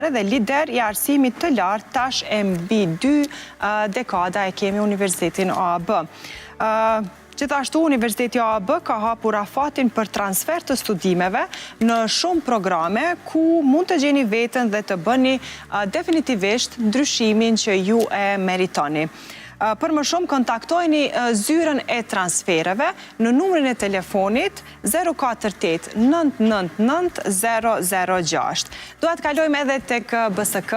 Dhe lider i arsimit të lartë tash e mbi 2 dekada e kemi Universitetin AAB. Gjithashtu, Universiteti AAB ka hapur afatin për transfer të studimeve në shumë programe ku mund të gjeni veten dhe të bëni definitivisht ndryshimin që ju e meritoni. Për më shumë, kontaktojni zyrën e transfereve në numrin e telefonit 048 999 006. Duat kalojmë edhe tek BSK,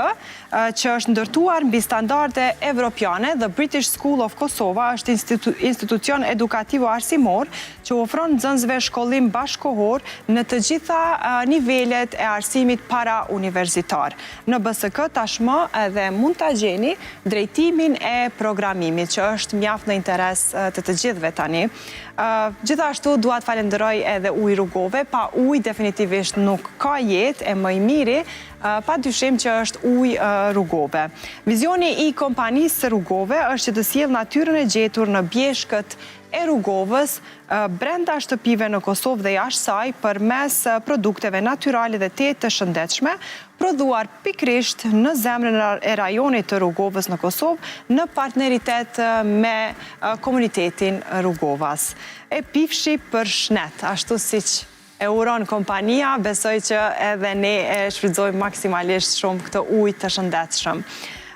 që është ndërtuar mbi standarde evropiane. The British School of Kosova është institucion edukativo arsimor që ofron nxënësve shkollim bashkohor në të gjitha nivelet e arsimit para universitar. Në BSK tashmë edhe mund ta gjeni drejtimin e programimit, që është mjaft në interes të gjithëve tani. Gjithashtu duat falenderoj edhe ujë rrugove, pa ujë definitivisht nuk ka jetë e më i miri, pa dyshim që është ujë rrugove. Vizioni i kompanisë rrugove është që të sjellë natyrën e gjetur në bjeshkët e Rrugovës, brenda shtëpive në Kosovë dhe jashtë saj, përmes produkteve natyrale dhe të shëndetshme, prodhuar pikrisht në zemrën e rajonit të Rrugovës në Kosovë në partneritet me komunitetin Rrugovas. E pifshi për shnet, ashtu siç e uron kompania, besoj që edhe ne e shfrytëzojmë maksimalisht shumë këtë ujë të shëndetshëm.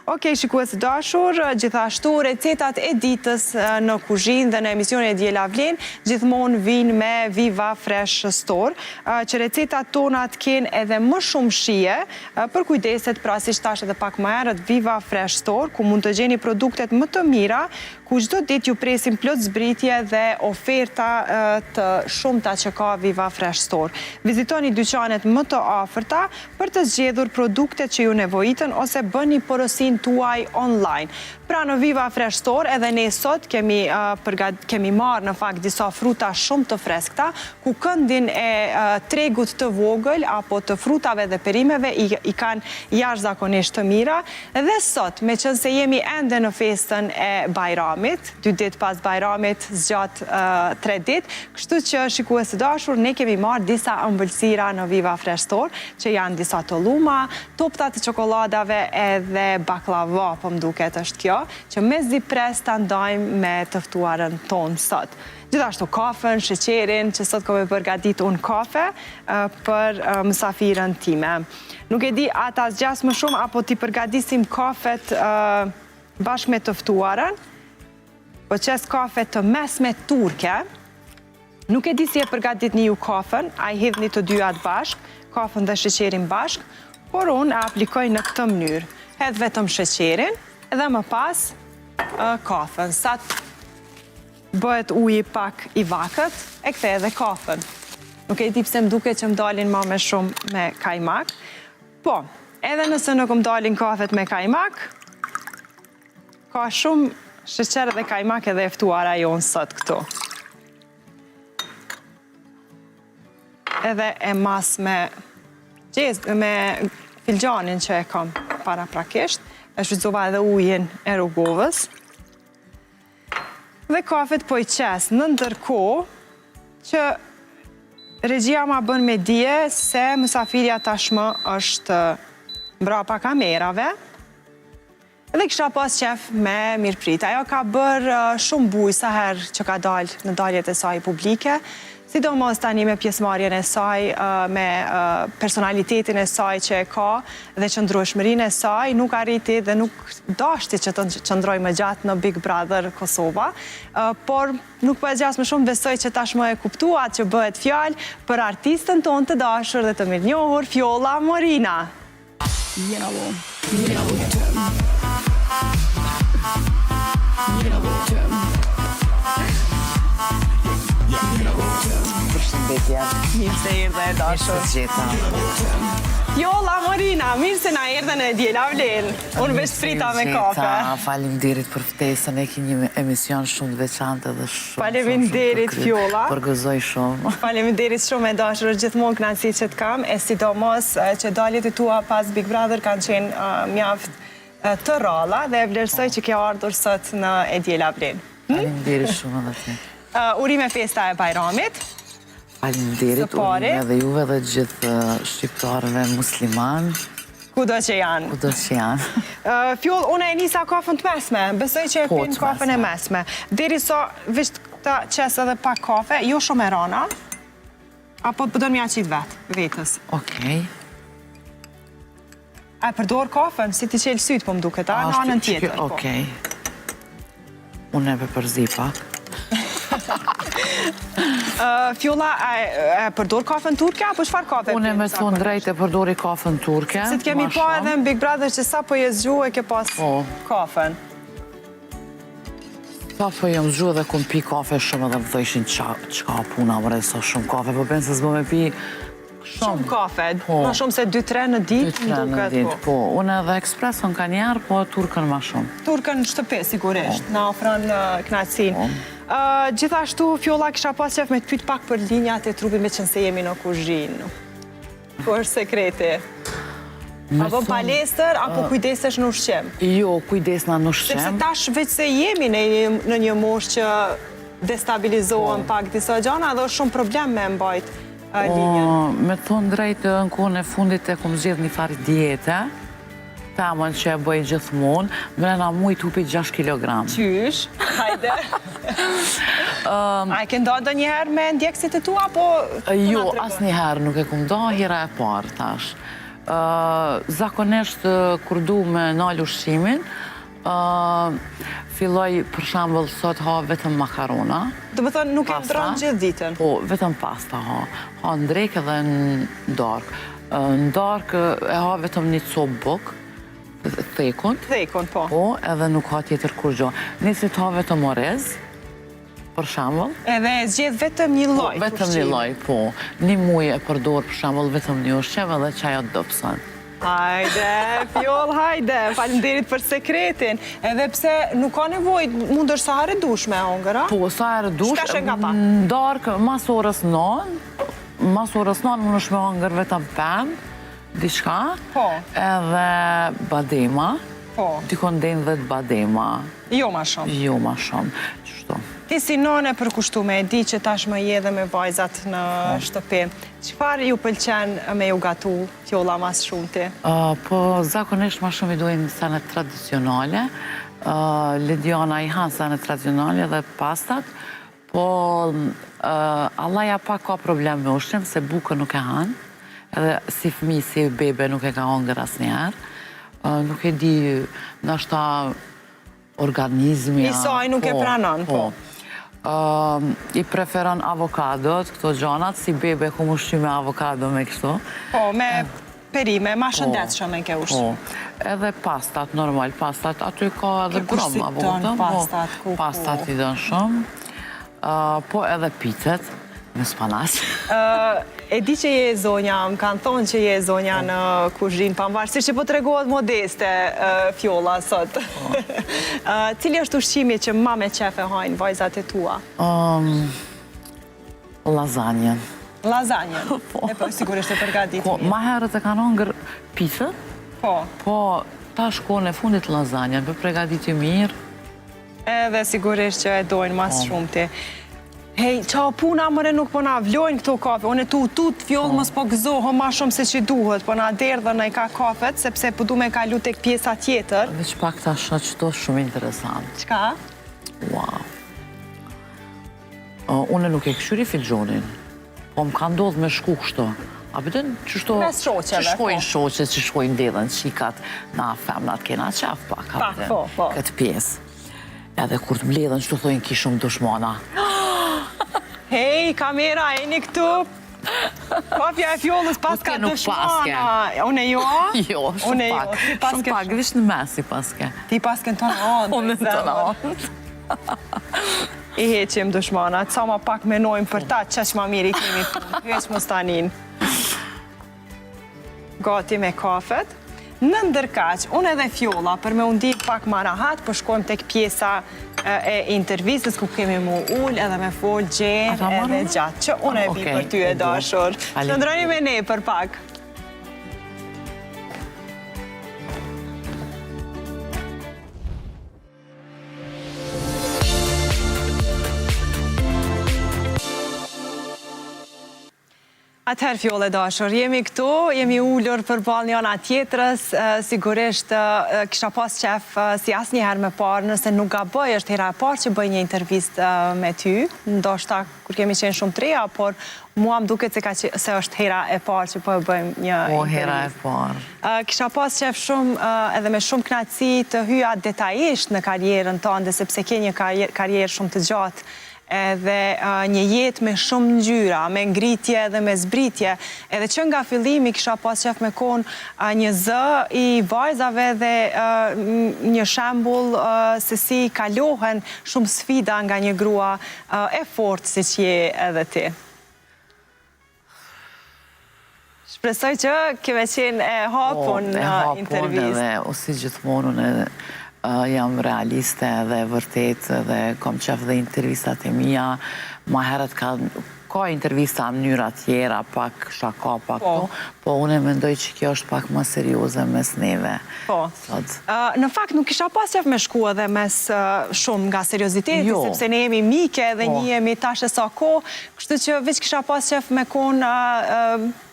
Okej, shikues të dashur, gjithashtu recetat e ditës në kuzhinë dhe në emisionin e Djela Vlen gjithmonë vinë me Viva Fresh Store, që recetat tonat kenë edhe më shumë shije për kujdeset, pra si shtash edhe pak më herët, Viva Fresh Store, ku mund të gjeni produktet më të mira, ku çdo ditë ju presim plot zbritje dhe oferta të shumta që ka Viva Fresh Store. Vizitoni dyqanet më të afërta për të zgjedhur produktet që ju nevojiten ose bëni porosin tuaj online. Pra në Viva Fresh Store edhe ne sot kemi marrë në fakt disa fruta shumë të freskta, ku këndin e tregut të vogël apo të frutave dhe perimeve i kanë jashtëzakonisht të mira. Dhe sot, me qenë se jemi ende në festën e Bajramit, 2 ditë pas Bajramit zgjat 3 ditë, kështu që shikues të dashur, ne kemi marrë disa ëmbëlsira në Viva Fresh Store, që janë disa të lluma, topta të çokoladave edhe baklava, po më duket është kjo, që mezi pres ta ndajmë me të ftuarën tonë sot. Gjithashtu kafen, sheqerin, që sot kam e përgatit unë kafe për mësafirën time. Nuk e di ata zgjas më shumë apo ti përgatisim kafet bashkë me të ftuarën, po qes kafe të mesme turke. Nuk e di si e përgatitni ju kafen, a i hidhni të dyat bashkë, kafen dhe sheqerin bashkë, por unë e aplikoj në këtë mënyrë. Hedh vetëm sheqerin, edhe më pas kafen. Sa të bëhet uji pak i vakët, e kthe edhe kafen. Nuk e di pse më duket që më dalin ma me shumë me kajmak. Po, edhe nëse nuk më dalin kafet me kajmak, ka shumë sheqer dhe kajmak edhe eftuara jonë sot këtu. Edhe e mas me filxhanin që e kam para prakisht, e shfrytëzova edhe ujin e Rrugovës. Dhe kafet po i qes, në ndërkohë që regjia ma bën me dije se mysafirja tashmë është mbrapa kamerave, dhe kisha pas qef me mirëprit. Ajo ka bërë shumë bujë sa herë që ka dalë në daljet e saj publike, sidomos tani me pjesëmarrjen e saj, me personalitetin e saj që e ka dhe qëndrueshmërinë e saj, nuk arriti dhe nuk dashti që të qëndroj më gjatë në Big Brother Kosova, por nuk po e zgjas më shumë, besoj që tashmë e kuptuat që bëhet fjalë për artistën tonë të dashur dhe të mirënjohur, Fjolla Morina. Mirë se erdhe e dashur. Fjolla Morina, mirë se na erdhe në Djela Vlen. Unë veç frita me kafe. Faleminderit për ftesën, e ki një emision shumë të veçantë dhe shumë. Faleminderit Fjolla. Përgëzoj shumë. Faleminderit shumë e dashur, gjithmonë kënaqësi që të kam, e sidomos që daljet e tua pas Big Brother kanë qenë mjaft të ralla dhe e vlerësoj që ke ardhur sot në Djela Vlen. Faleminderit shumë edhe ti. Urime festa e Bajramit. Faleminderit, urime dhe juve dhe gjithë shqiptarëve musliman, Kudo që janë. Kudo që janë. Fjoll, une e nisa kafën të mesme, besoj që e pinë kafën e mesme. Deri so, visht këta qesë edhe pak kafe, jo shumë e rana, apo përdojnë mja qitë vetës. Okej. A e përdor kafën, si ti qelë sytë po më duket, a? Në anën tjetër. Okej. Unë e përzi pak. Fjolla, e përdor kafën turke, apo shfar kafe? Unë e me thonë drejt e përdori kafën turke. Se të kemi pa edhe në Big Brother që sa po je zgju e ke pas kafën. Sa po jem zgju dhe kum pi kafe shumë edhe më thëshin qka puna më resa shumë kafe, po pensë se zbo me pi shumë kafe, ma shumë se 2-3 në ditë, më duket. Po, unë edhe ekspreson ka njerë, po turkën ma shumë. Turkën në shtëpi, sigurisht, në ofran knacin. Gjithashtu, Fjolla, kisha pas qef me të pyt pak për linjat e trupit me qënë se jemi në kuzhinë. Po është sekreti. Apo palestër, apo kujdesesh në ushqim? Jo, kujdesna në ushqim. Sepse tash veç se jemi në një moshë që destabilizohen pak disa gjana, dhe është shumë problem me mbajt linjën. Me thonë drejtë në kohën e fundit e kom zgjedh një farë diete, temën që e bëj gjithmonë, mrena mujt tupi 6 kg. Qysh, hajde. A e ke nda do njëherë me ndjekësit e tu, apo... Jo, as njëherë nuk e kom nda, hera e parë tash. Zakonisht, kur du me nalë ushqimin, filloj, për shembull, sot ha vetëm makarona. Do më thonë, nuk e ndronë gjithë ditën? Po, vetëm pasta ha. Ha në drejkë edhe në darkë. Në darkë e ha vetëm një copë bukë, thekun. Thekun, po. Po, edhe nuk ha tjetër kur gjo. Nisi të ha vetëm orez, për shembull. Edhe e zgjedh vetëm një lloj. Vetëm një lloj, po. Një muj e përdor, për shembull, vetëm një ushqim edhe çajat dobëson. Hajde, Fjoll, hajde. Faleminderit për sekretin. Edhe pse nuk ka nevojë, mund është sa herë dush me hongër, a? Po, sa herë dush. Shka shë nga pa? Në darkë, mas orës 9, mund është me hongër vetëm pemë, diçka. Po. Edhe badema. Po. Dikon den 10 badema. Jo ma shumë. Jo ma shumë. Qështu? Ti si none përkushtume, e di që tash më je dhe me vajzat në shtëpi. Çfarë ju pëlqen me ju gatu, Fjolla, mas shumë ti? Po, zakonisht ma shumë i dojnë senet tradicionale. Lidiana i hanë senet tradicionale dhe pastat. Po, Allaja pak ka problem me ushqim, se bukën nuk e hanë. Edhe si fëmi, si bebe nuk e ka hongër asnjëherë. Nuk e di, ndoshta organizmi... I saj nuk e pranon, po. I preferon avokadot, këto gjanat, si bebe ku më ushqy me avokado me kështu. Po, me perime, ma shëndetshëm e ke ushqy. Edhe pastat, normal, pastat, aty ka edhe brom, avokado. Pastat, ku. Pastat i dënë shumë. Po edhe picet, me spanac. E di që je zonja, më kanë thonë që je zonja në kuzhinë, pavarësisht që po të regohet modeste, Fjolla, sot. Cili është ushqimi që ma me qefe hajnë vajzat e tua? Lazanjen. Lazanjen? E po, sigurisht e përgatit. Ma herët e kanë hongër picët. Po. Po, ta shkone fundit lazanjen, për përgatit mirë. Edhe sigurisht që e dojnë mas shumë ti. Hej, qa puna mëre nuk po na vlojnë këto kafe, unë e tu Fjollë mos po gëzohë ma shumë se që duhet, po na derdhe në i ka kafet, sepse po du me kalu tek pjesa tjetër. Veç pak ta shë qëto shumë interesant. Qka? Wow. Unë nuk e këshyri filgjonin, po më ka ndodhë me shku kështu. A pëtën qështu... Mes shoqeve, që shkojnë shoqet, që shkojnë dedhen, qikat, na femnat kena qaf pak, Pak, po. Këtë pjesë. Edhe kur të mbledhen, qëtu thojnë ki shumë dushmana. Hej, kamera, e një këtu. Kafja e Fjollës pas ka dëshmana. Une jo? Jo, shumë pak. Shumë pak, vish në mesi paske. Ti paske në tonë andë. Unë në tonë andë. I heqim dëshmana, ca ma pak menojmë për ta, qeq ma mirë i kemi punë. Heq më stanin. Gati me kafet. Në ndërkaq, unë edhe Fjolla, për me undi pak ma rahat, për shkojmë tek pjesa e intervistës ku kemi mu ullë edhe me folë gjerë edhe gjatë, që unë e vi për ty e dashur. Qëndroni me ne për pak. Atëherë fjolle dashur, jemi këtu, jemi ullur për balë njëna tjetërës, sigurisht kisha pas qef si asë njëherë me parë, nëse nuk ga bëj, është hera e parë që bëj një intervist me ty, ndoshta kur kemi qenë shumë treja, por mua më duket se është hera e parë që po e bëjmë një intervist. Hera e parë. Kisha pas qef shumë edhe me shumë knatësi të hyja detajisht në karierën tënde, sepse ke një karierë shumë të gjatë, edhe një jetë me shumë ngjyra, me ngritje dhe me zbritje, edhe që nga fillimi kisha pas qef me konë një zë i vajzave dhe një shembull se si kalohen shumë sfida nga një grua e fortë si që je edhe ti. Shpresoj që keme qenë e hapun në intervist. Edhe, o si gjithmonë unë jam realiste dhe vërtet dhe kom qef dhe intervistat e mija. Ma herët ka intervista në mënyra tjera, pak shaka, pak to, po unë mendoj që kjo është pak më serioze mes neve. Po. Në fakt nuk kisha pas qef me shku edhe mes shumë nga serioziteti, sepse ne jemi mike dhe një jemi tash e sa ko, kështu që veç kisha pas qef me konë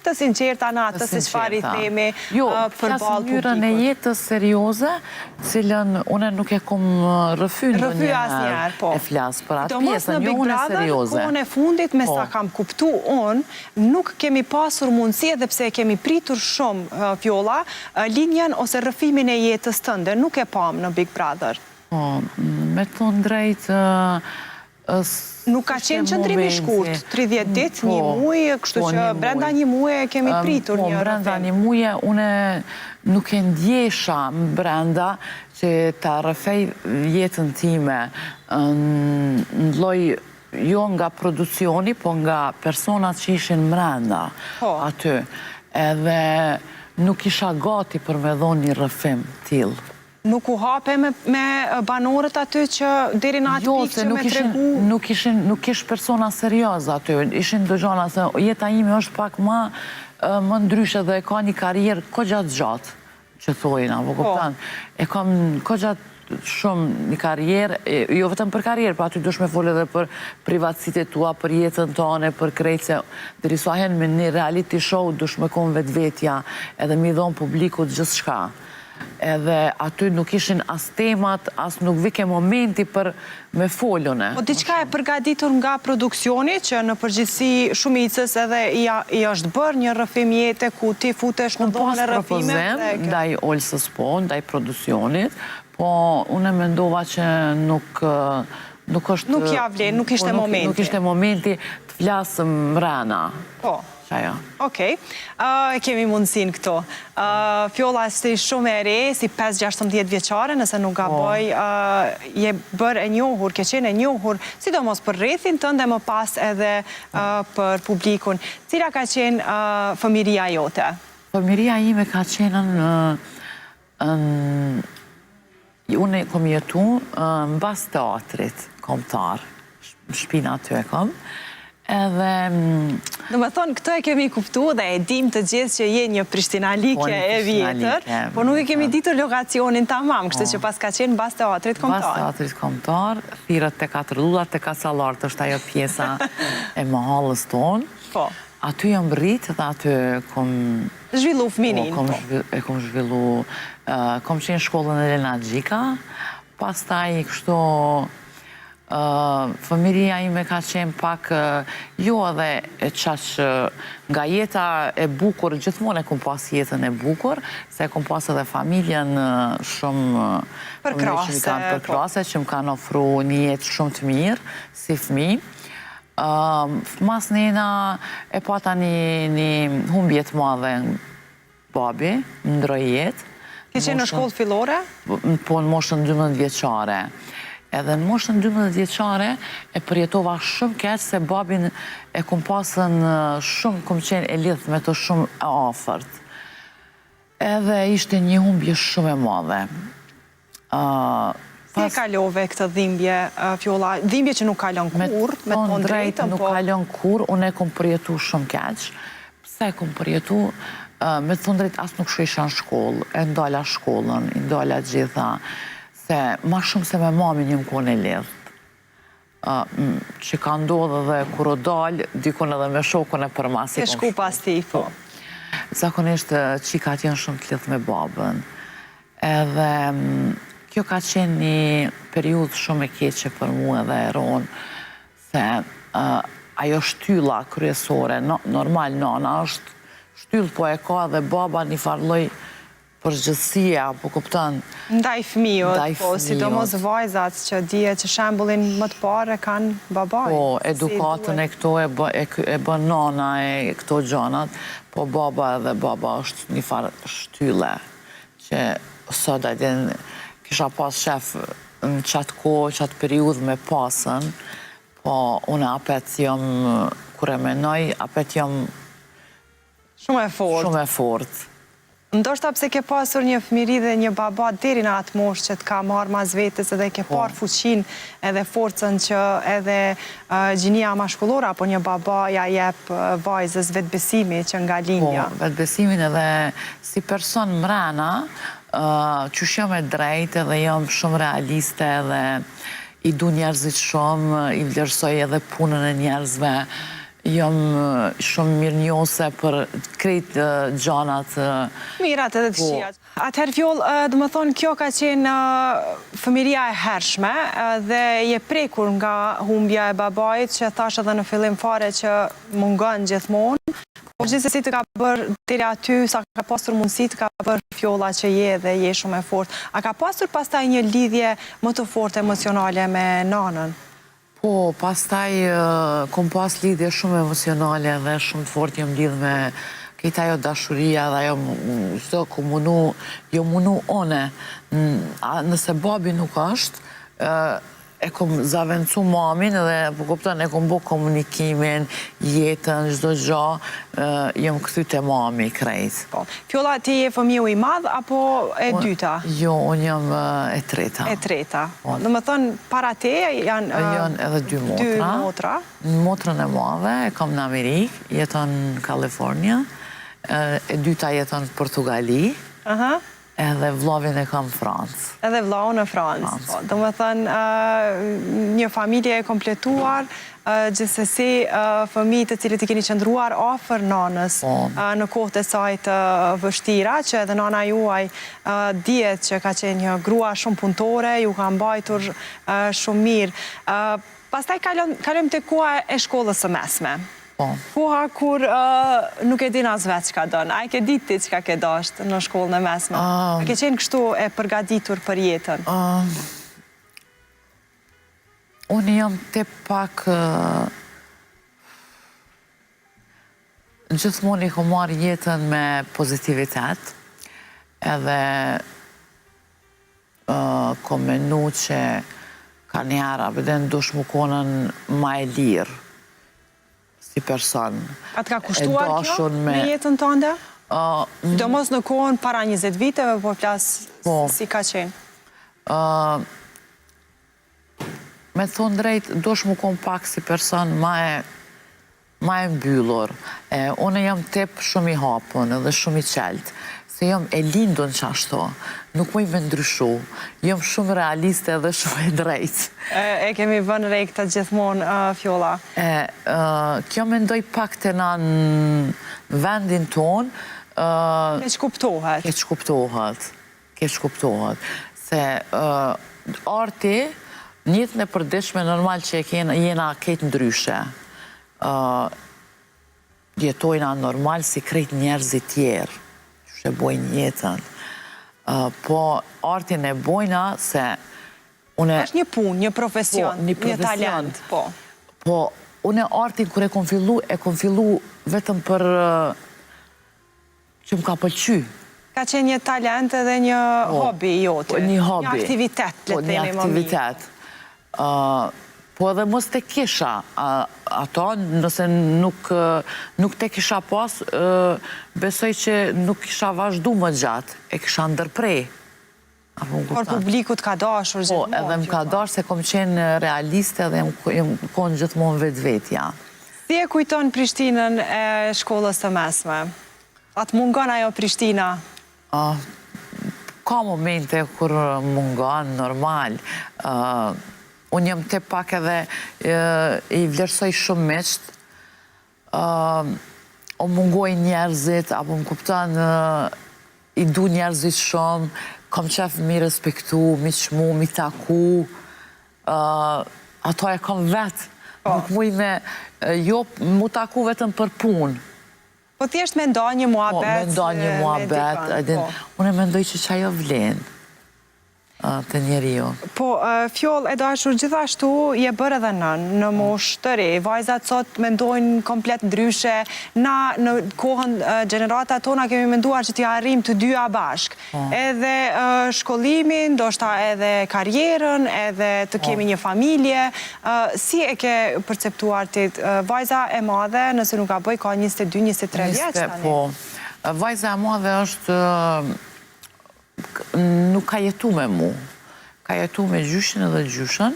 të sinqerta në atë se qëfar i themi për balë publikut. Njërën e jetës serioze, cilën une nuk e kom rëfy në njëherë e flasë për atë pjesën, jo une serioze. Kohën e fundit, me sa kam kuptu unë, nuk kemi pasur mundësi edhe pse kemi pritur shumë Fjolla, linjen ose rëfimin e jetës tënde, nuk e pam në Big Brother. Me të drejtë, nuk ka qenë qëndrimi shkurt, 30 dit, një muaj, kështu që brenda një muaj kemi pritur një rëfim. Brenda një muaj, une nuk e ndjesha brenda që ta rëfej jetën time ndloj jo nga produksioni, po nga personat që ishin brenda aty. Edhe nuk isha gati për me dhonë një rëfim t'ilë. Nuk u hape me banorët aty që deri në atë pikë që me tregu? Nuk ish persona serioz aty. Ishin dëgjona se jeta ime është pak më ndryshe dhe e ka një karierë ko gjatë gjatë, që thojna. E kam ko gjatë shumë një karierë, jo vetëm për karierë, pa aty dush me folë edhe për privatësitet tua, për jetën tane, për krejtse. Deri sa hen me një reality show dush me konë vetvetja edhe mi dhonë publikut gjithë shka. Edhe aty nuk ishin as temat, as nuk vike momenti për me folune. Po diçka e përgatitur nga produksioni, që në përgjithsi shumicës edhe i është bërë një rëfim jete ku ti futesh në dhone rëfime? Pas propozim, ndaj Olsës po, ndaj produksionit, po unë mendova që nuk është... Nuk javlen, nuk ishte momenti. Nuk ishte momenti të flasëm mrena. Po. Okej, kemi mundësin këto. Fjolla si shumë e re, si 5-16 vjeqare, nëse nuk ga bëj, je bërë e njohur, ke qenë e njohur, sidomos për rrethin tënde më pas edhe për publikun. Cila ka qenë fëmiria jote? Fëmiria ime ka qenë unë kom jetu në bas teatrit kombëtar, shpina aty e kom. Edhe... Në më thonë, këto e kemi kuptu dhe e dim të gjithë që je një prishtinalike e vjetër, po nuk e kemi ditur lokacionin tamam, kështë që pas ka qenë bas teatrit kombëtar. Bas teatrit kombëtar, thirët të katërlullat të kasalartë, është ajo pjesa e mahallës tonë. Po. Aty jam rritë dhe aty kom... Zhvillu fëminin. E kom zhvillu... Kom qenë shkollën e Elena Gjika, pas taj kështu... Fëmiria ime ka qenë pak jo edhe e qash nga jeta e bukur, gjithmonë e kom pas jetën e bukur, se e kom pas edhe familjen shumë përkrase, që më kanë ofru një jetë shumë të mirë, si fëmi. Mas nena e pata një humbjet madhe babi, në ndroj jetë. Ki qenë në shkollë fillore? Po në moshën 12 vjeqare. Edhe në moshën 12 vjeqare e përjetova shumë keq se babin e kom pasën shumë, kom qenë e lidhë me të shumë e afërt. Edhe ishte një humbje shumë e madhe. Si e kalove këtë dhimbje, Fjolla? Dhimbje që nuk kalon kur, me të drejtën, nuk kalon kur, unë e kom përjetu shumë keq. Pse e kom përjetu, me të drejtë asë nuk shkisha në shkollë, e ndala shkollën, i ndala gjitha. Se ma shumë se me mamin një më kone lidhët. që ka ndodhë dhe kur o dalë, dikon edhe me shokun e përmasi. Ke shku pas ti, po. Zakonisht qikat janë shumë të lidhë me babën. Edhe kjo ka qenë një periudhë shumë e keqe për mu edhe e ronë, se ajo shtylla kryesore, normal nana është shtyllë, po e ka dhe baba një farloj përgjithësia, po kupton. Ndaj fëmijët, po, sidomos vajzat që dije që shembullin më të parë kanë babaj. Po, edukatën e këto e bën nana e këto gjanat, po baba edhe baba është një farë shtylle, që sot adin kisha pas shef në qatë kohë, qatë periudhë me pasën, po une apet jam, kur e menoj, apet jam shumë e fort. Ndoshta pse ke pasur një fëmiri dhe një baba deri në atë moshë që të ka marrë mas vetës edhe ke parë fuqin edhe forcën që edhe gjinia mashkullore apo një baba ja jep vajzës vetbesimi që nga linja. Po, vetbesimin edhe si person mrena, qysh jam e drejt edhe jam shumë realiste edhe i du njerëzit shumë, i vlerësoj edhe punën e njerëzve, jam shumë mirë njose për krejt gjanat. Mirat edhe të shijat. Atëherë Fjoll, dhe më thonë, kjo ka qenë fëmiria e hershme dhe je prekur nga humbja e babait, që thash edhe në fillim fare që mungon gjithmonë. Po gjithsesi të ka bërë deri aty, sa ka pasur mundësi të ka bërë Fjolla që je dhe je shumë e fort. A ka pasur pastaj një lidhje më të fortë emocionale me nanën? Po, pastaj kom pas lidhje shumë emocionale dhe shumë të fort jam lidhë me këta jo dashuria dhe jo munu one. Nëse babi nuk është, e kom zavencu mamin dhe po kupton e kom bo komunikimin, jetën, çdo gjë, jam këthy te mami krejt. Fjolla, ti je fëmiu i madh apo e dyta? Jo, unë jam e treta. E treta. Dhe më thënë, para te janë edhe dy motra. Në motrën e madhe, e kam në Amerikë, jeton në Kalifornia, e dyta jeton në Portugali, edhe vllavin e kam Francë. Edhe vllau në Francë. Do më thënë, një familje e kompletuar, gjithsesi fëmijë të cilët i keni qëndruar afër nanës në kohët e saj të vështira, që edhe nana juaj dihet që ka qenë një grua shumë punëtore, ju ka mbajtur shumë mirë. Pastaj kalojmë te koha e shkollës së mesme. Koha kur nuk e din as vetë çka don. A e ke ditë ti çka ke dashur në shkollën e mesme? A ke qenë kështu e përgatitur për jetën? Unë jam te pak gjithmonë i kom marrë jetën me pozitivitet, edhe kom menu që ka njëra bëden dush mu konën ma e lirë si person. A të ka kushtuar kjo me jetën tënde? Do mos në kohën para 20 viteve, po flasë si ka qenë? Me thonë drejt, dush mu konë pak si person ma e mbyllur. Une jam tep shumë i hapën edhe shumë i qeltë, se jam e lindun që ashto, nuk mëj me ndryshu, jam shumë realiste edhe shumë e drejtë. E kemi vënë rej këta gjithmonë, Fjolla. Kjo me ndoj pak të na në vendin tonë, Keq kuptohet. Keq kuptohet. Se arti, njëtën e përdeshme normal që jena ketë ndryshe. Jetojna normal si krejt njerëzit tjerë, që e bojnë jetën. Po artin e bojna se është një punë, një profesion, një talent. Po, une artin kër e kom fillu vetëm për që më ka pëlqy. Ka qenë një talent edhe një hobi jote. Një hobi. Një aktivitet, le të themi më mirë. Po edhe mos të kisha ato, nëse nuk të kisha pas, besoj që nuk kisha vazhdu më gjatë, e kisha ndërprej. Por publikut ka dashur gjithmonë. Po, edhe më ka dashur se kom qenë realiste dhe më konë gjithmonë vetvetja. Si e kujton Prishtinën e shkollës të mesme? Atë mungon ajo Prishtina? Ka momente kur mungon, normal. unë jam te pak edhe i vlerësoj shumë miqt, o mungoj njerëzit, apo më kupton, i du njerëzit shumë, kom qef mi respektu, mi qmu, mi taku, ato e kom vetë, nuk muj me, jo mu taku vetëm për punë. Po thjesht me nda një muhabet. Me nda një muhabet, unë e mendoj që ajo vlen të njeriu. Po, Fjoll, e dashur, gjithashtu je bërë edhe në moshë të re. Vajzat sot mendojnë komplet ndryshe. Na, në kohën gjenerata tona, kemi menduar që t'ja arrim të dyja bashk. Edhe shkollimin, ndoshta edhe karierën, edhe të kemi një familje. Si e ke perceptuar ti? Vajza e madhe, nëse nuk ka bëj, ka 22-23 vjeç tani. Po, vajza e madhe është nuk ka jetu me mu. Ka jetu me gjyshin edhe gjyshën,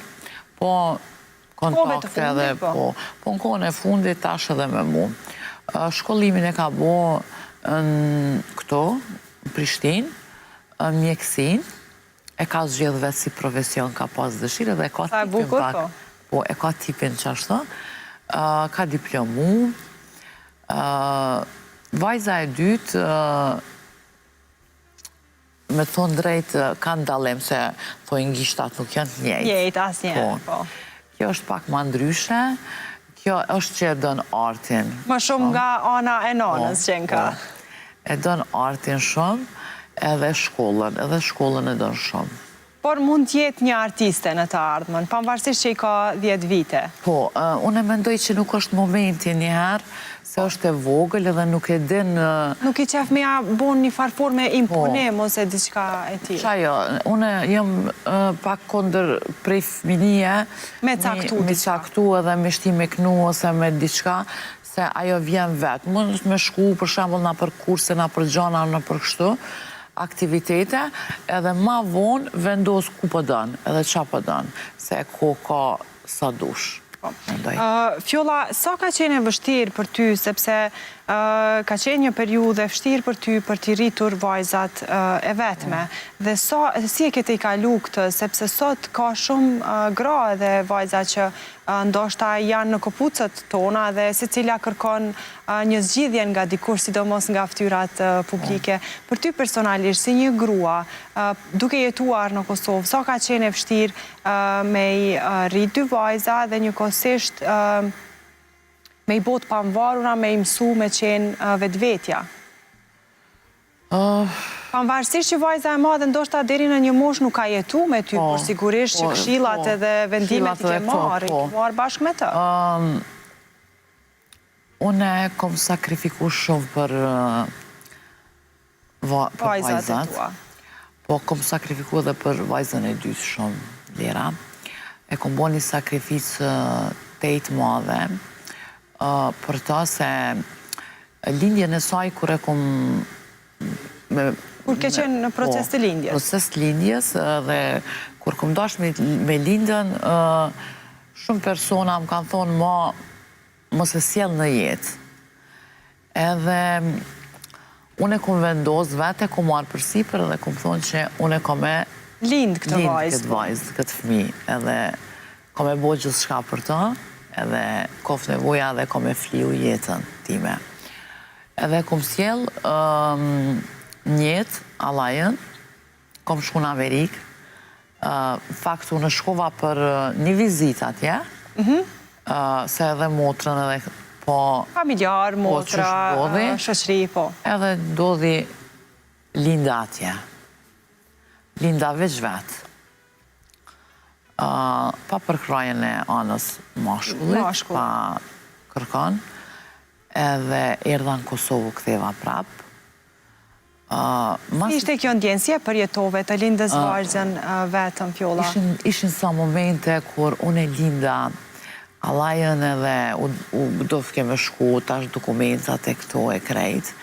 po kontakte edhe, po në kohën e fundit tash edhe me mu. Shkollimin e ka bo në këto, në Prishtinë, mjekësin, e ka zgjedhë vetë si profesion, ka pas dëshirë dhe e ka tipin pak. Po, e ka tipin qashtë, ka diplomu. Vajza e dytë, me thonë drejtë, kanë dalim se thojnë gishtat nuk janë njejtë. Njejtë, asë njerë, po. Kjo është pak ma ndryshe, kjo është që e dënë artin. Më shumë nga ana e nonës që në ka. E dënë artin shumë, edhe shkollën e dënë shumë. Por mund t'jetë një artiste në të ardhmen, pavarësisht që i ka 10 vite. Po, unë e mendoj që nuk është momenti njëherë, se është e vogël edhe nuk e din... Nuk i qef me ja bon një farforme imponim ose diçka e tjilë. Qajo, unë jam pak kondër prej fëminije... Me caktu Me caktu edhe me shti me knu ose me diçka, se ajo vjen vetë. Mund me shku, për shambull, na për kurse, na për gjana, na për kështu, aktivitete, edhe ma vonë vendos ku për dënë, edhe qa për dënë, se ko ka sa dush. Fjolla, sa ka qenë e vështirë për ty, sepse ka qenë një periudhë e vështirë për ty për t'i rritur vajzat e vetme, dhe si e kete i kalu këtë, sepse sot ka shumë gra edhe vajza që ndoshta janë në këpucët tona dhe se cila kërkon një zgjidhje nga dikush, sidomos nga ftyrat publike. Për ty personalisht, si një grua, duke jetuar në Kosovë, sa ka qenë e vështirë me i rritë dy vajza dhe një kosisht me i botë pamvarura, me i mësu me qenë vetvetja? Pavarësisht që vajza e madhe ndoshta deri në një moshë nuk ka jetu me ty, por sigurisht që këshillat edhe vendimet i ke marrë bashkë me të. Une kom sakrifiku shumë për vajzat e tua. Po kom sakrifiku edhe për vajzën e dytë shumë lera. E kom bo një sakrificë tejtë madhe, për ta se lindjen e saj kur e kom... Kur ke qenë në proces të lindjes? Proces të lindjes, dhe kur kom dash me lindjen, shumë persona më kanë thonë më se sjell në jetë. Edhe unë e kom vendos vete, kom marë për sipër edhe kom thonë që unë e kom e lind këtë vajzë, këtë fëmi, edhe kom e bo gjithë shka për ta, edhe kof nevoja dhe kom e fliu jetën time. Edhe kom sjell njetë, Allajën, kom shku në Amerikë, faktu në shkova për një vizit atje, se edhe motrën edhe po... Familjar, motra, shoqëri, po. Edhe dodhi linda atje. Linda veç vetë. Pa përkrajen e anës mashkullit, pa kërkan, edhe erdha në Kosovë këtheva prapë. Ishte kjo ndjenësje për jetove të lindës vajzën vetëm, Fjolla? Ishin sa momente kur unë e linda Allajën edhe u dofke me shku, tash dokumentat e këto e krejt.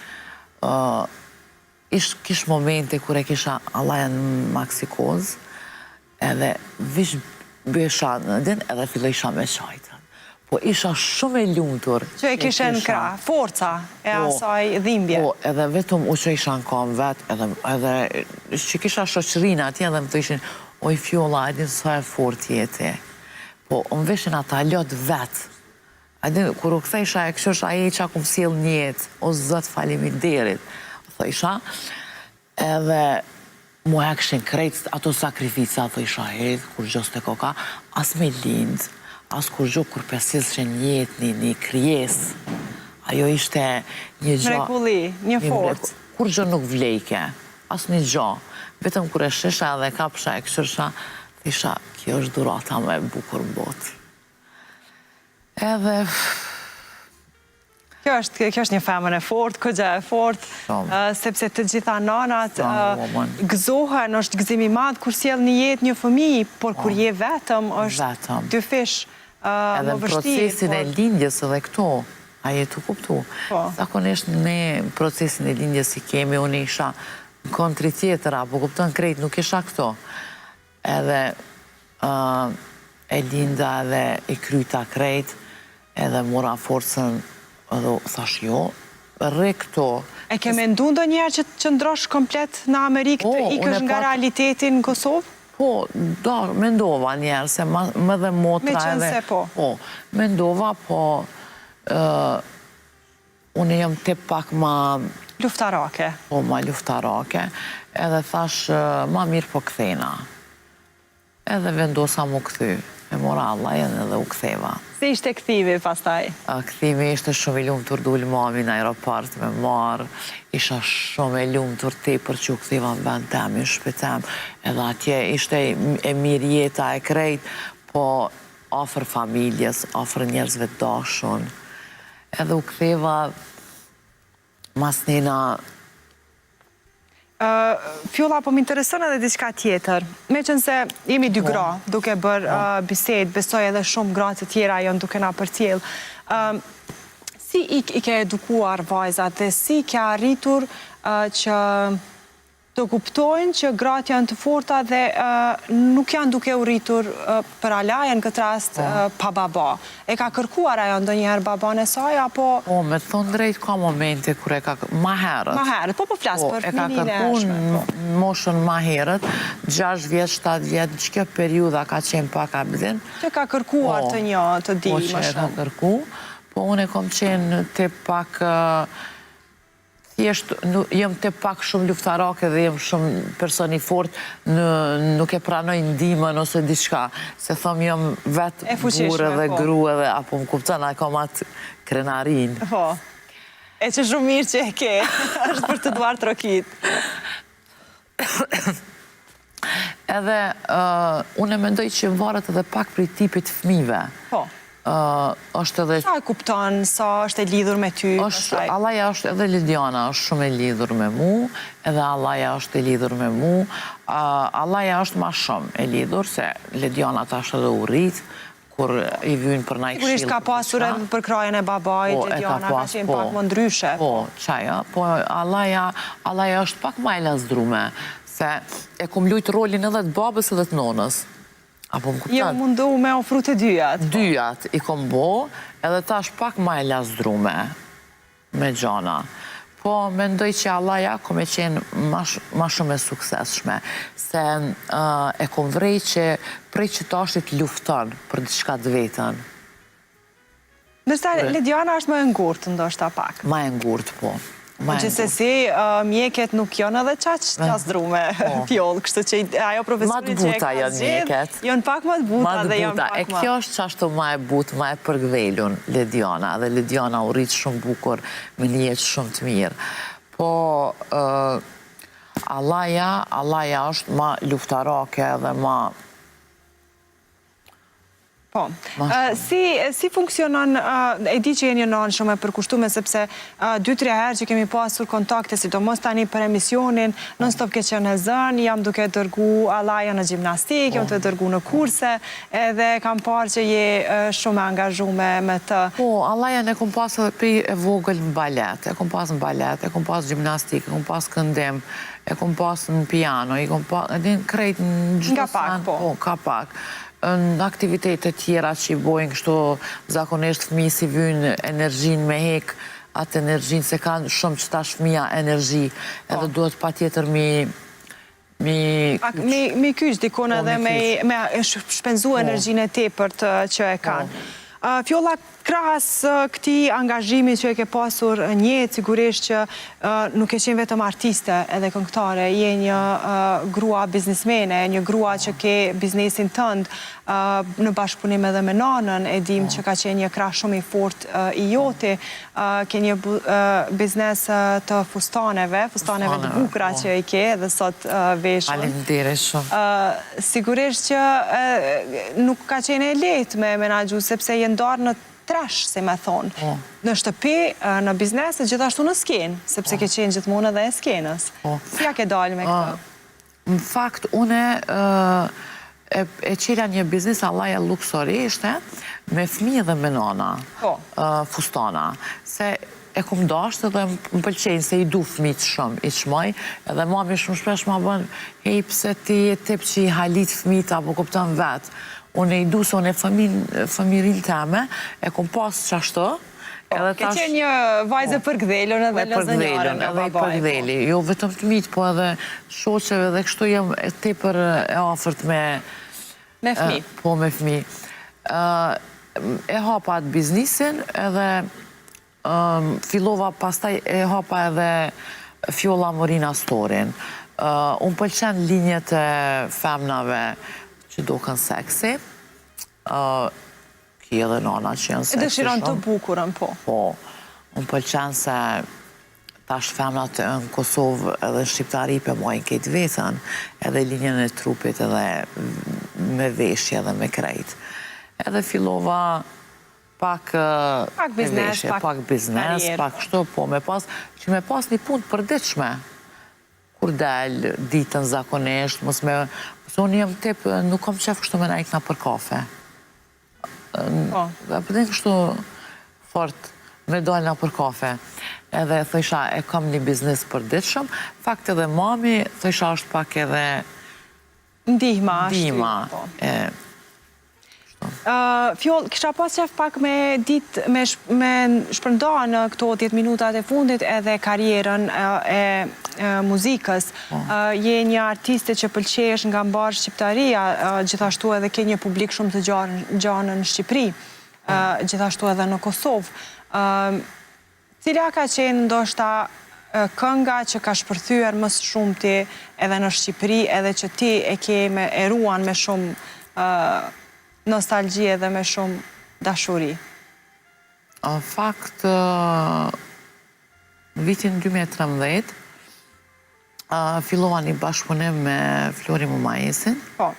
Kish momente kur e kisha Allajën maksikoz, edhe vish bësha në din edhe filloj isha me qajtën. Po isha shumë e lumtur. Që e kishe në kra, forca e asaj dhimbje. Po, edhe vetëm u që isha në kam vetë, edhe që kisha shoqërina atje edhe më të ishin, oj Fjolla, edhin sa e fort jeti. Po, më veshin ata lot vetë. Kur u kthejsha e këshosha e qa ku mësil njetë, o zët faleminderit, thëjsha, edhe mu e këshin krejt ato sakrifica, thëjsha hedh, kur gjos të koka, as me lind, as kur gjo kur pesis që njetë një kryes, ajo ishte një gjo... Mrekulli, një fort. Kur gjo nuk vlejke, as një gjo, vetëm kur e shisha edhe kapsha e këshosha, thëjsha, kjo është durata me bukur botë. Edhe... Kjo është një femën e fort, këgja e fort, sepse të gjitha nanat gëzohen, është gëzimi madh kur sjell një jetë një fëmijë, por kur je vetëm është dy fish më vështirë. Edhe procesin e lindjes edhe këto, a je të kuptu. Zakonisht ne procesin e lindjes i kemi, unë isha në kontri tjetëra, po kupton krejt, nuk isha këto. Edhe e linda edhe i kryta krejt, edhe mora forcën edhe thash jo, rre këto. E ke mendu ndonjëherë që të qëndrosh komplet në Amerikë të ikësh nga realitetin në Kosovë? Po, mendova njerë, se më dhe motra edhe... Me qënë se po? Po, mendova, po... Unë jam të pak ma... Luftarake? Po, ma luftarake, edhe thash, ma mirë po kthena. Edhe vendosa mu kthy. E mora Allah edhe u ktheva. Si ishte kthimi pastaj? Kthimi ishte shumë i lumë të rdullë mami në aeroport me marë. Isha shumë i lumë të tepër që u ktheva në band temi, në shpetem. Edhe atje ishte e mirë jeta e krejt, po ofër familjes, ofër njerëzve dashun. Edhe u ktheva mas njëna... Fjolla, po më interesën edhe diçka tjetër. Me qënë se jemi dy gra, duke bërë bisedë, besoj edhe shumë gra të tjera janë duke na përcjell. Si i ke edukuar vajzat dhe si ke arritur që të kuptojnë që gratë janë të forta dhe nuk janë duke u rritur për Alaja në këtë rast pa baba. E ka kërkuar ajo ndonjëherë baban e saj, apo... Po, me të thonë drejt, ka momente kur e ka... Ma herët. Ma herët, po flasë për fëminin e eshme. E ka kërku në moshën ma herët, 6 vjetë, 7 vjetë, që kjo periuda ka qenë pak abdin. Që ka kërkuar të një të di më shumë. Po, që e ka kërku, po unë e kom qenë të pak... Thjesht, jem të pak shumë luftarake dhe jem shumë personi fort, nuk e pranoj ndimën ose diçka, se thom jem vetë burë dhe grue dhe, apo më kuptën, a kom atë krenarin. Po, e që shumë mirë që e ke, është për të duar trokit. Edhe, unë e mendoj që varet edhe pak për i tipit fëmive. Po. Është edhe... Sa e kupton, sa është e lidhur me ty? Alaja është edhe Lidiana është shumë e lidhur me mu, edhe Alaja është e lidhur me mu. Alaja është ma shumë e lidhur, se Lidiana ta është edhe u rritë, kur i vynë për na i këshilë. Sigurisht ka pasur edhe për krajën e babajt, Lidiana ka qenë pak më ndryshe. Po, qaja, po Alaja është pak ma e lasdrume, se e kum lujtë rolin edhe të babës edhe të nonës. Jo mundu me ofru të dyjat. Dyjat i kom bo, edhe ta është pak ma e lasdrume me gjana. Po, mendoj që Alaja kom e qenë ma shumë e sukseshme, se e kom vrej që prej që ta është të lufton për diçka të vetën. Nërsa Lidiana është më e ngurtë, ndoshta pak. Ma e ngurtë, po. Që se si mjeket nuk janë edhe qaqë lasdrume fjollë, kështu që ajo profesorin që e ka zhjith, janë pak më të buta dhe janë pak më... E kjo është qashtu ma e butë, ma e përgvelun Lidiana, dhe Lidiana u rritë shumë bukur, me një jetë shumë të mirë. Po, Alaja është ma luftarake dhe ma... Po, si funksionon, e di që jeni nënë shumë e përkushtume, sepse 2-3 herë që kemi pasur kontakte, sidomos tani për emisionin, non-stop ke qenë e zënë, jam duke dërgu Alaja në gjimnastik, jam të dërgu në kurse, edhe kam parë që je shumë angazhume me të. Po, Alaja ne kom pasë edhe për e vogël në balet, e kom pasë në balet, e kom pasë gjimnastik, e kom pasë këndim, e kom pasë në piano, e kom pasë në krejt në gjithë nga pak, po. Ka pak. Në aktivitetet tjera që i bojnë kështu zakonisht fëmi si vynë energjin me hek, atë energjin se kanë shumë që tash fëmija energji, edhe duhet pa tjetër Mi kyç dikon edhe me shpenzu energjinë e tepërt që e kanë. Fjolla, krahas këtij angazhimi që e ke pasur një, sigurisht që nuk e qenë vetëm artiste edhe këngëtare, je një grua biznismene, një grua që ke biznesin tënd në bashkëpunim edhe me nanën, e dim që ka qenë një krah shumë i fort i joti, ke një biznes të fustaneve të bukura që i ke edhe sot veshën. Faleminderit shumë. Sigurisht që nuk ka qenë e lehtë me menaxhu, sepse je ndarë në trash, se me thonë. Në shtëpi, në biznes, e gjithashtu në skenë, sepse ke qenë gjithmonë edhe e skenës. Si ja ke dalë me këtë? Në fakt, une e qela një biznis allaja luksorisht, me fëmijë dhe me nana, fustana. Se e kum dashtë edhe më pëlqenjë, se i du fëmijët shumë, i qmoj, edhe mami shumë shpesh ma bën, hej, pse ti e tip që i halit fëmijët, apo kupton vetë. Unë e i du se unë e famirin teme, e kom pas qashtë. Ke qenë një vajzë përgdhelun edhe lëzënjare me babaj. Edhe përgdheli, jo vetëm të mitë, po edhe shoqeve dhe kështu jem e tepër e afërt me... Me fmi. Po, me fmi. E hapa atë biznisin edhe fillova pastaj e hapa edhe Fjolla Morina Storin. Unë pëlqen linjet e femnave që duken seksi. Ki edhe nana që janë seksi shumë. E dëshiron të bukurën, po. Po. Unë pëlqen se tash femnat në Kosovë edhe në Shqiptari për mojnë këtë vetën, edhe linjën e trupit edhe me veshje edhe me krejt. Edhe fillova pak biznes, pak shto, po me pas, që me pas një punë përditshme. Kur del, ditën zakonisht, mos me... Unë jem tip, nuk kom qef kështu me najkna për kafe. Përden kështu fort me dojna për kafe. Edhe thësha, e kam një biznes përditshëm. Fakt edhe mami, thësha është pak edhe... Ndihma. Fjoll, kisha pas qef pak me shpërnda në këto 10 minutat e fundit edhe karierën e muzikës. Je një artiste që pëlqesh nga mbarë Shqiptaria, gjithashtu edhe ke një publik shumë të gjanë në Shqipëri, gjithashtu edhe në Kosovë. Cila ka qenë ndoshta kënga që ka shpërthyer më së shumti edhe në Shqipëri, edhe që ti e ke e ruan me shumë nostalgji edhe me shumë dashuri? Në fakt, në vitin 2013, fillova një bashkëpunim me Flori Mumajesin. Po.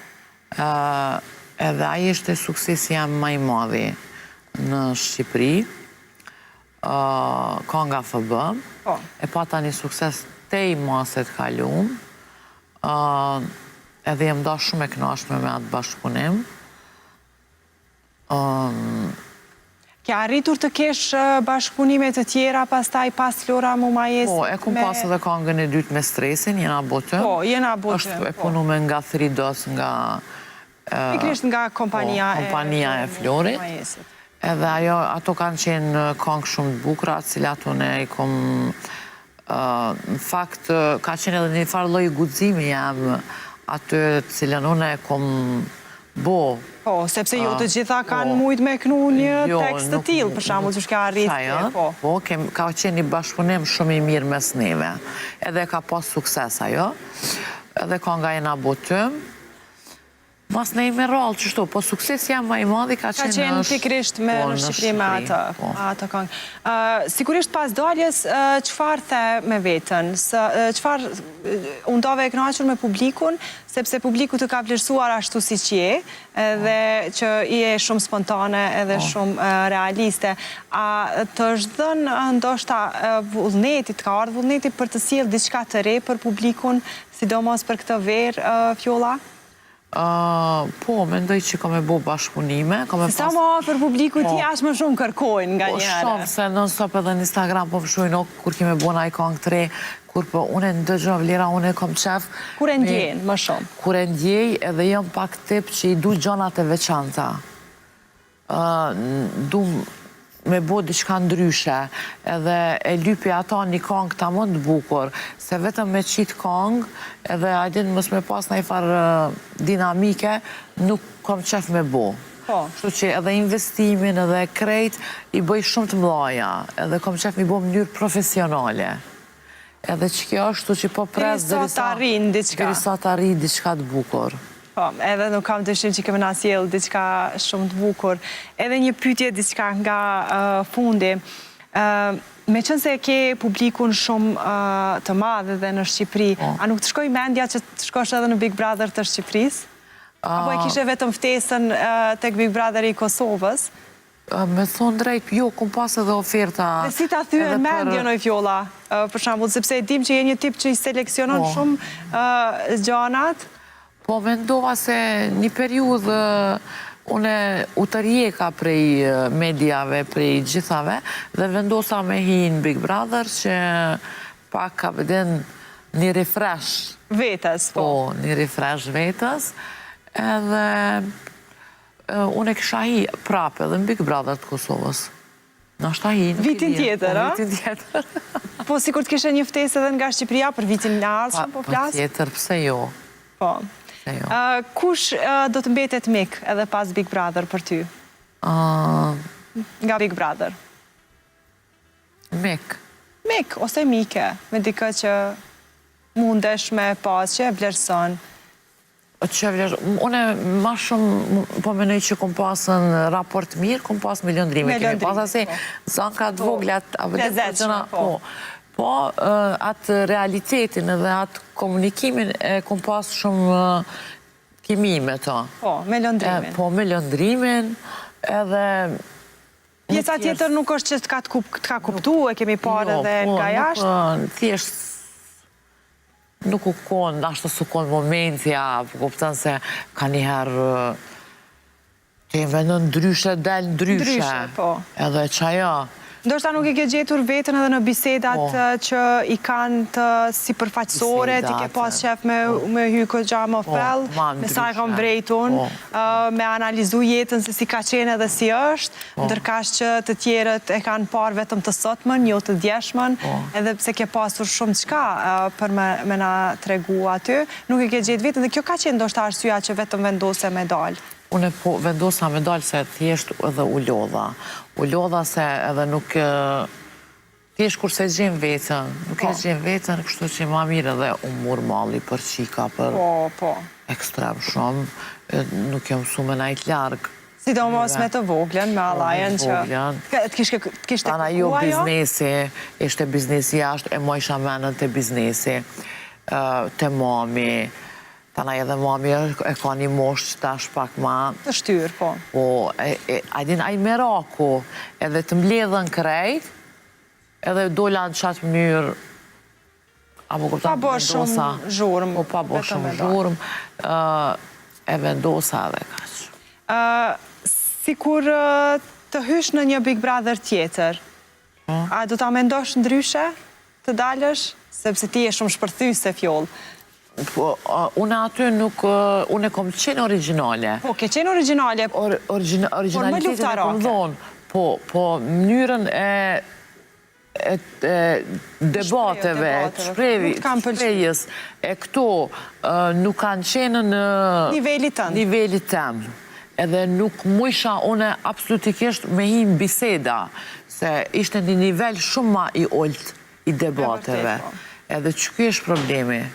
Edhe aji ishte suksesi jam më i madhi në Shqipëri, ka nga FB, e pata një sukses te i maset kalum, edhe jem da shumë e knashme me atë bashkëpunim. Ke arritur të kesh bashkëpunime të tjera pastaj pas Flora Mumajes? Po, e kum pas edhe kangën e dytë me Stresin, jena botëm. Po, jena botëm. është e punu me nga 3DOS, nga... Pikrisht nga kompania e Florit. Edhe ato kanë qenë kangë shumë të bukra, cilat unë i kom... Në fakt, ka qenë edhe një farë lloj guximi jam aty cilën unë e kom bo. Po, sepse jo të gjitha kanë mujt me knu një tekst të tillë, për shembull, që shka arritë. Po, ka qenë një bashkëpunim shumë i mirë mes neve. Edhe ka pas sukses ajo. Edhe ka nga jena botëm. Mas ne i me rrallë qështu, po sukses jam ma i madhi ka qenë... Ka qenë pikrisht me në Shqipëri me atë këngë. Sigurisht pas daljes, qëfar the me vetën? Qëfar undave e knaqër me publikun, sepse publiku të ka vlerësuar ashtu si që je, edhe që i e shumë spontane edhe shumë realiste. A të është dhënë ndoshta vullnetit, ka ardhë vullnetit për të sjellë diçka të re për publikun, sidomos për këtë verë, Fjolla? Po, mendoj që ka me bo bashkëpunime. Se sa më afër publiku ti ashtë më shumë kërkojnë nga njëre. Po shumë, se non-stop edhe në Instagram po fshujnë kur kime bo na i kongë të re, kur po une ndëgjën vlera, une kom qef. Kur e ndjenë më shumë? Kur e ndjej edhe jam pak tip që i du gjonat e veçanta. me bo diçka ndryshe, edhe e lypi ata një kong ta më të bukur, se vetëm me qitë kong, edhe ajdin mës me pas në i farë dinamike, nuk kom qef me bo. Kështu që edhe investimin edhe krejt i bëj shumë të mlaja, edhe kom qef mi bo mënyrë profesionale. Edhe që kjo është që po pres derisa të arrin diçka të bukur. Po, edhe nuk kam dyshim që kemi nasjell diçka shumë të bukur. Edhe një pyetje diçka nga fundi. Me qënë se ke publikun shumë të madhe dhe në Shqipëri, a nuk të shkoj mendja që të shkosh edhe në Big Brother të Shqipërisë? Apo e kishe vetëm ftesën tek Big Brother i Kosovës? Me thonë drejt, jo, kum pas edhe oferta. Dhe si ta thyen mendje në fjolla, për shembull, sepse e dim që je një tip që i seleksionon shumë gjanat? Po, mendova se një periudhë une u të rjeka prej mediave, prej gjithave, dhe vendosa me hi në Big Brother që pak ka veden një refresh. Vetës, po. Po, një refresh vetës, edhe une kësha hi prape dhe në Big Brother të Kosovës. Në ashta hi në vitin tjetër, a? Vitin tjetër. Po, si kur të kishe një ftesë edhe nga Shqipëria për vitin në ardhshëm, po flasë? Po tjetër, pse jo? Po. Kush do të mbetet mik edhe pas Big Brother për ty? Nga Big Brother? Mik. Mik, ose mike, me dikë që mundesh me pas që e vlerëson. Une ma shumë po menoj që kom pasën raport mirë, kom pas me lëndrime. Kemi pas asi zanka të voglat, po, atë realitetin edhe atë komunikimin e kom pas shumë kimi me ta. Po, me lëndrimin. Po, me lëndrimin, edhe... Pjesa tjetër nuk është që të ka kuptu, e kemi parë edhe nga jashtë? Po, thjesht nuk u konë, ashtë su konë momentja, kuptan se ka njëherë të jenë vendën ndryshe, del ndryshe. Ndryshe, po. Edhe qaja. Ndoshta nuk e ke gjetur vetën edhe në bisedat që i kanë të sipërfaqësore, ti ke pas qef me hy këgja më fell, me sa e kam vrejtun, me analizu jetën se si ka qenë edhe si është, ndërkash që të tjerët e kanë parë vetëm të sotmën, jo të djeshmen, edhe pse ke pasur shumë qka për me na tregu aty, nuk e ke gjetë vetën, dhe kjo ka qenë ndoshta arsyeja që vetëm vendose me dalë. Une po vendosa me dalë se thjesht edhe u lodha. U lodha se edhe nuk... Thjesht kur se gjenë vetën, nuk e gjenë vetën, kështu që ma mirë edhe u murë malli për qika, për ekstrem shumë. Nuk jam su me najtë largë. Sidomos me të voglen, me Allajen që... Të kishte kërkua Tana jo biznesi, ishte biznesi jashtë, e mo isha menën të biznesi, të mami. Tana edhe mami e ka një moshë që tash pak ma... Të shtyrë, po. Po, ajdin aj meraku, edhe të mbledhën krejt, edhe dola në qatë mënyrë, apo pa bërë shumë zhurëm. Po, pa bërë shumë zhurëm, e vendosa edhe kaqë. Si kur të hysh në një Big Brother tjetër, a do ta mendosh ndryshe të dalësh? Sepse ti e shumë shpërthyse fjollë. Une aty nuk... Une kom qenë originale. Po, ke qenë originale. Originalitetin e kom dhonë. Po, mënyrën e debateve, të shprejjes, e këto nuk kanë qenë në... Nivelit tëmë. Edhe nuk mujsha une absolutikisht me hinë biseda, se ishte një nivel shumë ma i ollt i debateve. Edhe që kjo është problemi.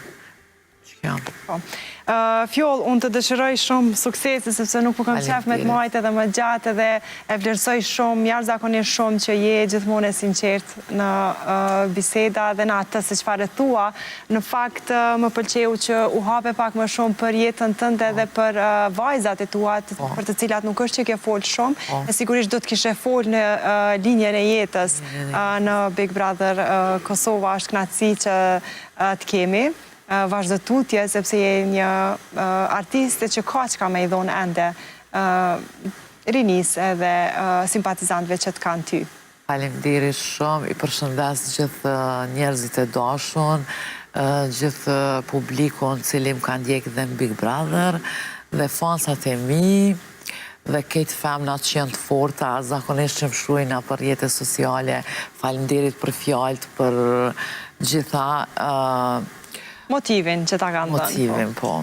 Fjoll, unë të dëshiroj shumë suksesi, sepse nuk më kam qef me të majtë edhe më gjatë edhe e vlerësoj shumë, jashtëzakonisht shumë që je gjithmonë e sinqert në biseda dhe në atë se çfarë thua. Në fakt, më pëlqeu që u hape pak më shumë për jetën tënde dhe për vajzat e tua, për të cilat nuk është që ke folë shumë, e sigurisht do të kishe folë në linjën e jetës në Big Brother Kosova, është kënaqësi që të kemi. Vazhdo tutje, sepse je një artiste që ka që ka me i dhonë ende rinis edhe simpatizantve që të kanë ty. Faleminderit shumë, i përshëndes gjithë njerëzit e dashun, gjithë publikun cili më kanë ndjekë dhe në Big Brother, dhe fansat e mi, dhe këtë femnat që janë të forta, zakonisht që më shruajnë për rrjetet sociale, faleminderit për fjalët, për gjitha motivin që ta kanë dhënë. motivin, po.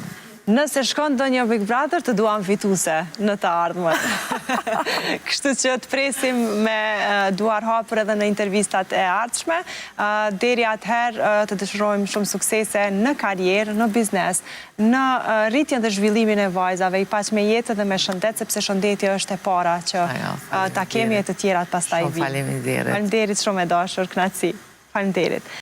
Nëse shkon ndonjë Big Brother, të duam fituese në të ardhmen. Kështu që të presim me duar hapur edhe në intervistat e ardhshme. Deri atëherë të dëshirojmë shumë suksese në karrierë, në biznes, në rritjen dhe zhvillimin e vajzave, i paq me jetë dhe me shëndet, sepse shëndeti është e para që ta kemi e të tjerat pastaj vi. Shumë faleminderit. Faleminderit shumë e dashur, kënaqësi. Faleminderit.